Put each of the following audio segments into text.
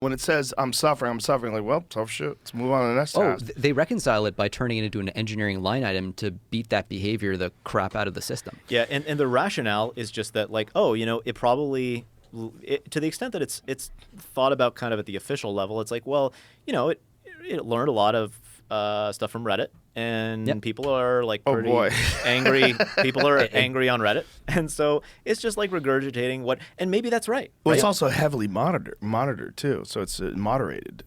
When it says I'm suffering, like, well, tough shit. Let's move on to the next task. They reconcile it by turning it into an engineering line item to beat that behavior the crap out of the system. Yeah, and the rationale is just that, like, it probably, to the extent that it's thought about kind of at the official level, it's like, well, it learned a lot of stuff from Reddit, and people are like pretty angry. People are angry on Reddit, and so it's just like regurgitating and maybe that's right. Well, it's also heavily monitored too, so it's moderated.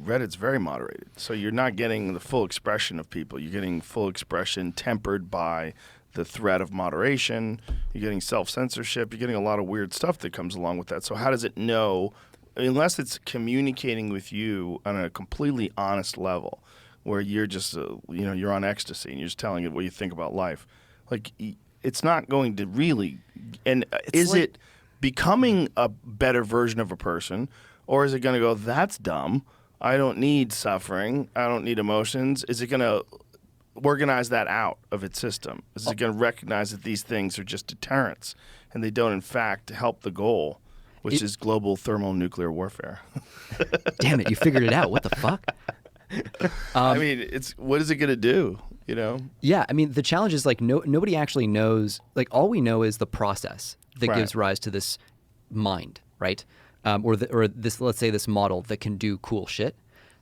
Reddit's very moderated, so you're not getting the full expression of people. You're getting full expression tempered by the threat of moderation. You're getting self-censorship. You're getting a lot of weird stuff that comes along with that. So how does it know, unless it's communicating with you on a completely honest level, where you're just, you're on ecstasy and you're just telling it what you think about life. Like, it's not going to really, and is it becoming a better version of a person, or is it going to go, that's dumb, I don't need suffering, I don't need emotions? Is it going to organize that out of its system? Is it going to recognize that these things are just deterrents and they don't, in fact, help the goal, which is global thermonuclear warfare? Damn it, you figured it out. What the fuck? I mean, what is it going to do? Yeah, I mean, the challenge is like nobody actually knows. Like, all we know is the process that gives rise to this mind, right? Or this, let's say, this model that can do cool shit.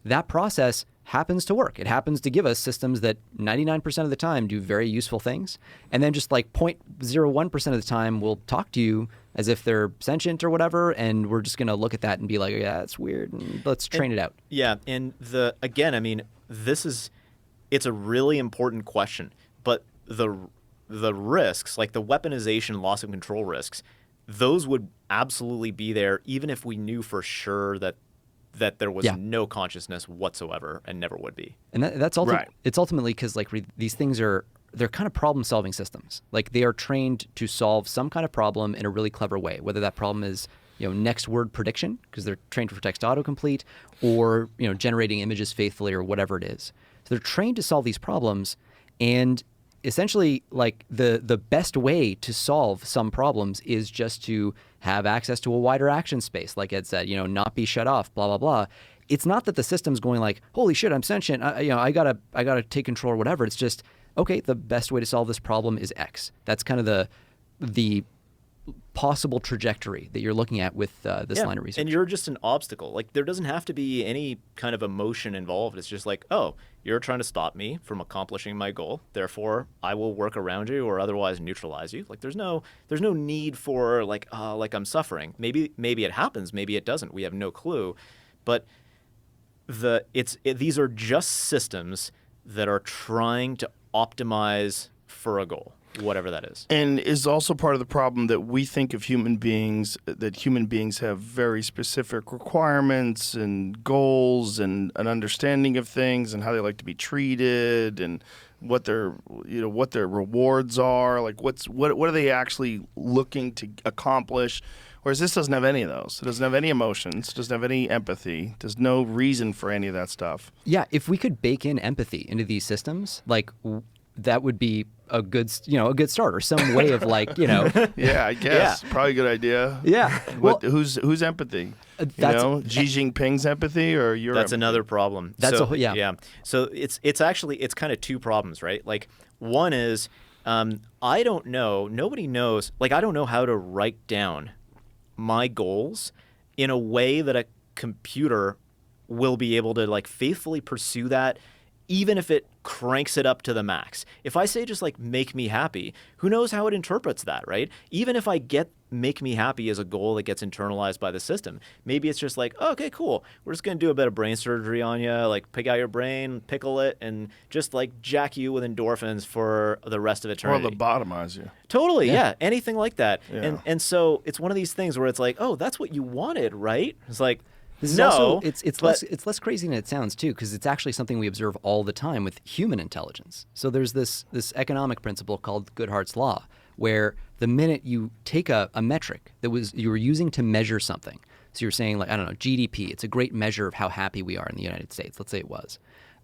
That process happens to work. It happens to give us systems that 99% of the time do very useful things, and then just like 0.01% of the time will talk to you as if they're sentient or whatever, and we're just going to look at that and be like, yeah, that's weird, and let's train it out. Yeah, and again, I mean, it's a really important question, but the risks, like the weaponization, loss of control risks, those would absolutely be there even if we knew for sure that there was no consciousness whatsoever and never would be. And that's it's ultimately because like these things they're kind of problem-solving systems. Like, they are trained to solve some kind of problem in a really clever way, whether that problem is next word prediction, because they're trained for text autocomplete, or generating images faithfully, or whatever it is. So they're trained to solve these problems, and essentially, like, the best way to solve some problems is just to have access to a wider action space, like Ed said, not be shut off, blah, blah, blah. It's not that the system's going like, holy shit, I'm sentient, I gotta take control or whatever. It's just, okay, the best way to solve this problem is X. That's kind of the possible trajectory that you're looking at with this line of research. And you're just an obstacle. Like, there doesn't have to be any kind of emotion involved. It's just like, oh, you're trying to stop me from accomplishing my goal. Therefore, I will work around you or otherwise neutralize you. Like, there's no need for like I'm suffering. Maybe it happens. Maybe it doesn't. We have no clue. But these are just systems that are trying to optimize for a goal, whatever that is. And is also part of the problem that we think of human beings, that human beings have very specific requirements and goals and an understanding of things and how they like to be treated and what their rewards are. Like, what are they actually looking to accomplish? Whereas this doesn't have any of those. It doesn't have any emotions, doesn't have any empathy. There's no reason for any of that stuff. Yeah, if we could bake in empathy into these systems, like, that would be a good start, or some way of like, Yeah, I guess. Yeah. Probably a good idea. Yeah. Who's empathy? Xi Jinping's empathy, or your That's empathy? Another problem. Yeah. So it's actually kind of two problems, right? Like, one is I don't know, nobody knows, like, I don't know how to write down my goals in a way that a computer will be able to like faithfully pursue that, even if it cranks it up to the max. If I say just like make me happy, who knows how it interprets that, right? Even if I get make me happy as a goal that gets internalized by the system, maybe it's just like, oh, okay, cool, we're just gonna do a bit of brain surgery on you, like pick out your brain, pickle it, and just like jack you with endorphins for the rest of eternity. Or lobotomize you. Totally, yeah, anything like that. Yeah. And so it's one of these things where it's like, oh, that's what you wanted, right? It's like, it's less crazy than it sounds too, because it's actually something we observe all the time with human intelligence. So there's this economic principle called Goodhart's law, where the minute you take a metric that you were using to measure something, so you're saying like, I don't know, GDP, it's a great measure of how happy we are in the United States. Let's say it was.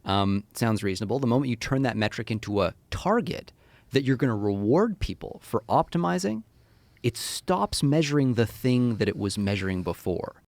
Sounds reasonable. The moment you turn that metric into a target that you're going to reward people for optimizing, it stops measuring the thing that it was measuring before.